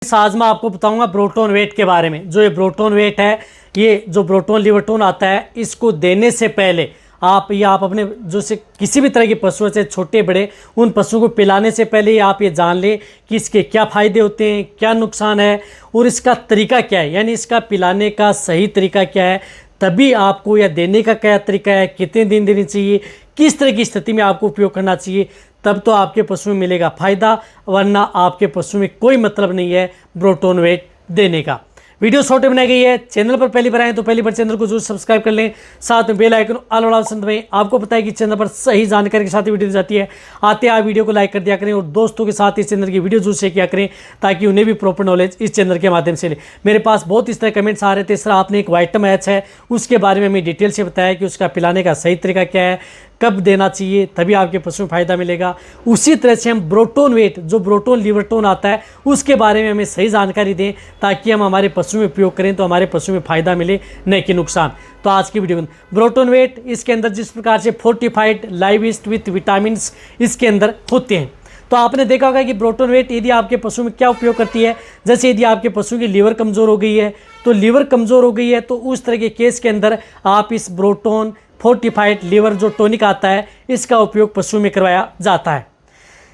आज मैं आपको बताऊंगा ब्रोटोन वेट के बारे में। जो ये ब्रोटोन वेट है, ये जो ब्रोटोन लिवरटोन आता है, इसको देने से पहले आप अपने जो से किसी भी तरह के पशु से छोटे बड़े उन पशुओं को पिलाने से पहले आप ये जान लें कि इसके क्या फ़ायदे होते हैं, क्या नुकसान है और इसका तरीका क्या है, यानी इसका पिलाने का सही तरीका क्या है। तभी आपको या देने का क्या तरीका है, कितने दिन देनी चाहिए, किस तरह की स्थिति में आपको उपयोग करना चाहिए, तब तो आपके पशु में मिलेगा फ़ायदा, वरना आपके पशु में कोई मतलब नहीं है ब्रोटोन वेट देने का। वीडियो शॉर्ट बनाई गई है। चैनल पर पहली बार आए तो पहली बार चैनल को जरूर सब्सक्राइब कर लें, साथ में बेल आइकन ऑल वाला ऑप्शन दबाएं। आपको पता है कि चैनल पर सही जानकारी के साथ वीडियो दी जाती है। आते आप वीडियो को लाइक कर दिया करें और दोस्तों के साथ इस चैनल की वीडियो जरूर शेयर किया करें ताकि उन्हें भी प्रॉपर नॉलेज इस चैनल के माध्यम से ले। मेरे पास बहुत इस तरह कमेंट्स आ रहे थे, सर आपने एक वाइटम मैच है उसके बारे में हमें डिटेल से बताया कि उसका पिलाने का सही तरीका क्या है, कब देना चाहिए, तभी आपके पशु में फ़ायदा मिलेगा। उसी तरह से हम ब्रोटोन वेट, जो ब्रोटोन लिवरटोन आता है, उसके बारे में हमें सही जानकारी दें ताकि हम हमारे पशु में उपयोग करें तो हमारे पशु में फ़ायदा मिले, न कि नुकसान। तो आज की वीडियो में ब्रोटोन वेट, इसके अंदर जिस प्रकार से fortified live east with vitamins इसके अंदर होते हैं। तो आपने देखा होगा कि ब्रोटोन वेट यदि आपके पशु में क्या उपयोग करती है, जैसे यदि आपके पशु की लीवर कमज़ोर हो गई है, तो लीवर कमज़ोर हो गई है तो उस तरह के केस के अंदर आप इस ब्रोटोन फोर्टिफाइड लीवर जो टॉनिक आता है, इसका उपयोग पशु में करवाया जाता है।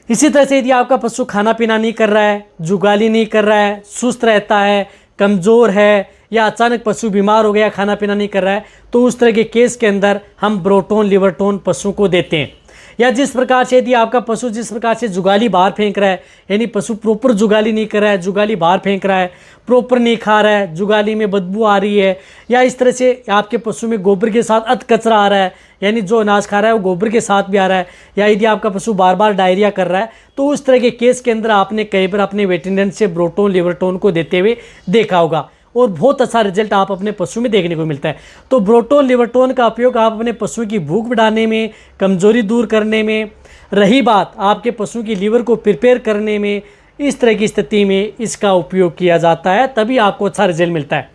इसी तरह से यदि आपका पशु खाना पीना नहीं कर रहा है, जुगाली नहीं कर रहा है, सुस्त रहता है, कमज़ोर है, या अचानक पशु बीमार हो गया, खाना पीना नहीं कर रहा है, तो उस तरह के केस के अंदर हम ब्रोटोन लिवरटोन पशु को देते हैं। या जिस प्रकार से यदि आपका पशु जिस प्रकार से जुगाली बाहर फेंक रहा है, यानी पशु प्रॉपर जुगाली नहीं कर रहा है, जुगाली बाहर फेंक रहा है, प्रॉपर नहीं खा रहा है, जुगाली में बदबू आ रही है, या इस तरह से आपके पशु में गोबर के साथ अध कचरा आ रहा है, यानी जो अनाज खा रहा है वो गोबर के साथ भी आ रहा है, या यदि आपका पशु बार बार डायरिया कर रहा है, तो उस तरह के केस के अंदर आपने कई बार अपने वेटरनरी से ब्रोटोन लिवरटोन को देते हुए देखा होगा और बहुत अच्छा रिजल्ट आप अपने पशु में देखने को मिलता है। तो ब्रोटोन लिवरटोन का उपयोग आप अपने पशु की भूख बढ़ाने में, कमजोरी दूर करने में, रही बात आपके पशु की लीवर को प्रिपेयर करने में, इस तरह की स्थिति में इसका उपयोग किया जाता है, तभी आपको अच्छा रिजल्ट मिलता है।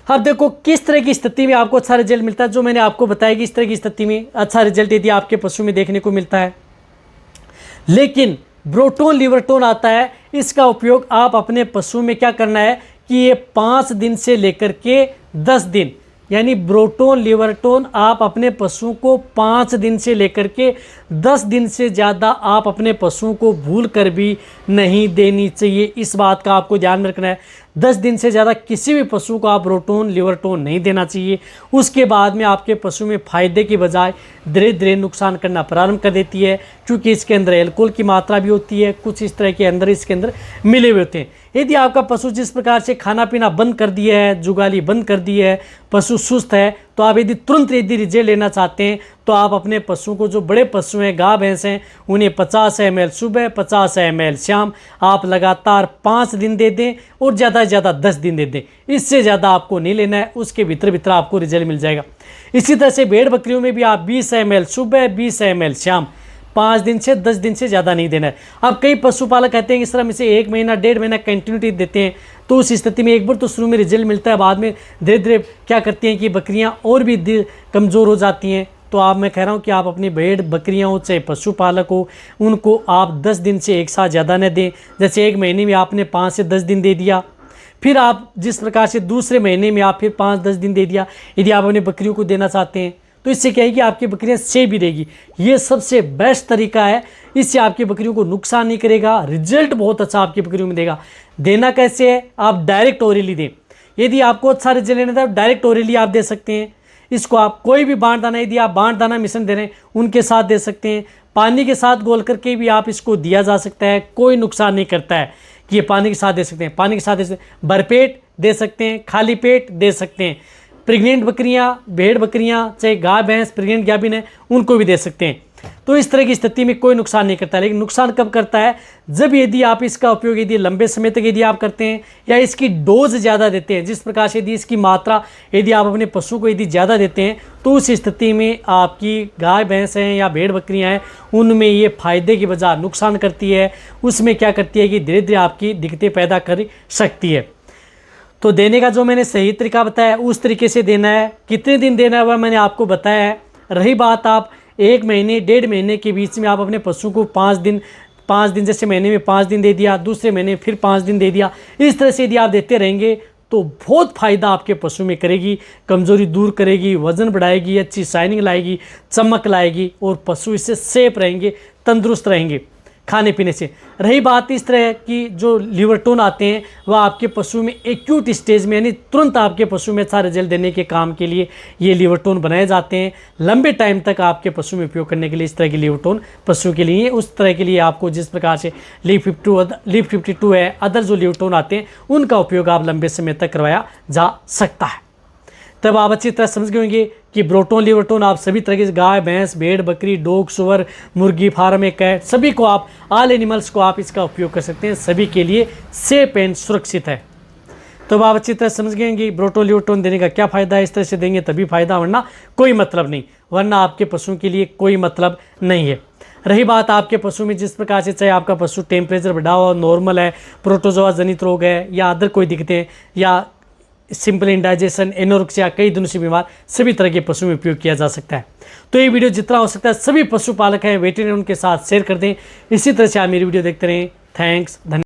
अब देखो किस तरह की स्थिति में आपको अच्छा रिजल्ट मिलता है। जो मैंने आपको बताया कि इस तरह की स्थिति में अच्छा रिजल्ट यदि आपके पशु में देखने को मिलता है। लेकिन ब्रोटोन लिवरटोन आता है, इसका उपयोग आप अपने पशु में क्या करना है कि ये 5 दिन से लेकर के 10 दिन, यानी ब्रोटोन लिवरटोन आप अपने पशु को 5 दिन से लेकर के 10 दिन से ज़्यादा आप अपने पशु को भूल कर भी नहीं देनी चाहिए। इस बात का आपको ध्यान में रखना है। 10 दिन से ज़्यादा किसी भी पशु को आप ब्रोटोन लिवरटोन नहीं देना चाहिए। उसके बाद में आपके पशु में फ़ायदे की बजाय धीरे धीरे नुकसान करना प्रारंभ कर देती है, क्योंकि इसके अंदर एल्कोहल की मात्रा भी होती है, कुछ इस तरह के अंदर इसके अंदर मिले हुए होते हैं। यदि आपका पशु जिस प्रकार से खाना पीना बंद कर दिया है, जुगाली बंद कर दी है, पशु सुस्त है, तो आप यदि तुरंत यदि रिजल्ट लेना चाहते हैं तो आप अपने पशु को, जो बड़े पशु हैं, गाय भैंस हैं, उन्हें 50 ml सुबह, 50 ml शाम आप लगातार 5 दिन दे दें और ज़्यादा से ज़्यादा 10 दिन दे दें। इससे ज़्यादा आपको नहीं लेना है, उसके भीतर आपको रिजल्ट मिल जाएगा। इसी तरह से भेड़ बकरियों में भी आप 20 ml सुबह, 20 ml शाम, 5 दिन से 10 दिन से ज़्यादा नहीं देना है। अब कई पशुपालक कहते हैं कि इस तरह में से 1 महीना 1.5 महीना कंटिन्यूटी देते हैं, तो उस स्थिति में एक बार तो शुरू में रिजल्ट मिलता है, बाद में धीरे धीरे क्या करती हैं कि बकरियां और भी कमज़ोर हो जाती हैं। तो आप, मैं कह रहा हूं कि आप अपनी भेड़ बकरियां हो चाहे पशुपालक हो, उनको आप 10 दिन से एक साथ ज़्यादा न दें। जैसे 1 महीने में आपने 5 से 10 दिन दे दिया, फिर आप जिस प्रकार से दूसरे महीने में आप फिर 5-10 दिन दे दिया, यदि आप अपने बकरियों को देना चाहते हैं, तो इससे क्या है कि आपकी बकरियां सेफ भी रहेगी। ये सबसे बेस्ट तरीका है, इससे आपकी बकरियों को नुकसान नहीं करेगा, रिजल्ट बहुत अच्छा आपकी बकरियों में देगा। देना कैसे है, आप डायरेक्ट ओरली दें। यदि आपको अच्छा रिजल्ट लेना था, डायरेक्ट ओरली आप दे सकते हैं। इसको आप कोई भी बांट दाना, यदि आप बांट दाना मिश्रण दे रहे हैं, उनके साथ दे सकते हैं। पानी के साथ घोल करके भी आप इसको दिया जा सकता है, कोई नुकसान नहीं करता है कि ये पानी के साथ दे सकते हैं। पानी के साथ दे सकते हैं, भरपेट दे सकते हैं, खाली पेट दे सकते हैं। प्रेग्नेंट बकरियां, भेड़ बकरियां, चाहे गाय भैंस प्रेग्नेंट गाभिन है, उनको भी दे सकते हैं। तो इस तरह की स्थिति में कोई नुकसान नहीं करता। लेकिन नुकसान कब करता है, जब यदि आप इसका उपयोग यदि लंबे समय तक यदि आप करते हैं या इसकी डोज ज़्यादा देते हैं, जिस प्रकार से यदि इसकी मात्रा यदि आप अपने पशु को यदि ज़्यादा देते हैं, तो उस स्थिति में आपकी गाय भैंस हैं या भेड़ बकरियां हैं, उनमें ये फ़ायदे की बजाय नुकसान करती है। उसमें क्या करती है कि धीरे धीरे आपकी दिक्कतें पैदा कर सकती है। तो देने का जो मैंने सही तरीका बताया, उस तरीके से देना है। कितने दिन देना है वह मैंने आपको बताया है। रही बात आप 1 महीने 1.5 महीने के बीच में आप अपने पशु को 5 दिन 5 दिन, जैसे महीने में 5 दिन दे दिया, दूसरे महीने में फिर 5 दिन दे दिया, इस तरह से यदि आप देते रहेंगे तो बहुत फ़ायदा आपके पशु में करेगी, कमज़ोरी दूर करेगी, वज़न बढ़ाएगी, अच्छी शाइनिंग लाएगी, चमक लाएगी और पशु इससे सेफ रहेंगे, तंदुरुस्त रहेंगे खाने पीने से। रही बात इस तरह की जो लिवर टोन आते हैं वह आपके पशु में एक्यूट स्टेज में यानी तुरंत आपके पशु में अच्छा रिजल्ट देने के काम के लिए ये लिवर टोन बनाए जाते हैं। लंबे टाइम तक आपके पशु में उपयोग करने के लिए इस तरह की लिवर टोन पशु के लिए, उस तरह के लिए आपको जिस प्रकार से लीव 52 है, अदर जो लिवर टोन आते हैं उनका उपयोग आप लंबे समय तक करवाया जा सकता है। तब आप अच्छी तरह समझ गए होंगे कि ब्रोटोन लिवरटोन आप सभी तरह के गाय, भैंस, भेड़, बकरी, डॉग, सुअर, मुर्गी फार्म में कैट, सभी को आप ऑल एनिमल्स को आप इसका उपयोग कर सकते हैं, सभी के लिए सेफ एंड सुरक्षित है। तो आप अच्छी तरह समझ गए कि ब्रोटोन लिवरटोन देने का क्या फ़ायदा है, इस तरह से देंगे तभी फ़ायदा, वरना कोई मतलब नहीं, वरना आपके पशुओं के लिए कोई मतलब नहीं है। रही बात आपके पशु में जिस प्रकार से, चाहे आपका पशु टेम्परेचर बढ़ा हुआ, नॉर्मल है, प्रोटोजोआ जनित रोग है या अदर कोई दिक्कतें या सिंपल इंडाइजेशन, एनोरेक्सिया, कई दिनों से बीमार, सभी तरह के पशु में उपयोग किया जा सकता है। तो ये वीडियो जितना हो सकता है सभी पशुपालक हैं वेटरनरी उनके साथ शेयर कर दें। इसी तरह से आप मेरी वीडियो देखते रहें। थैंक्स, धन्यवाद।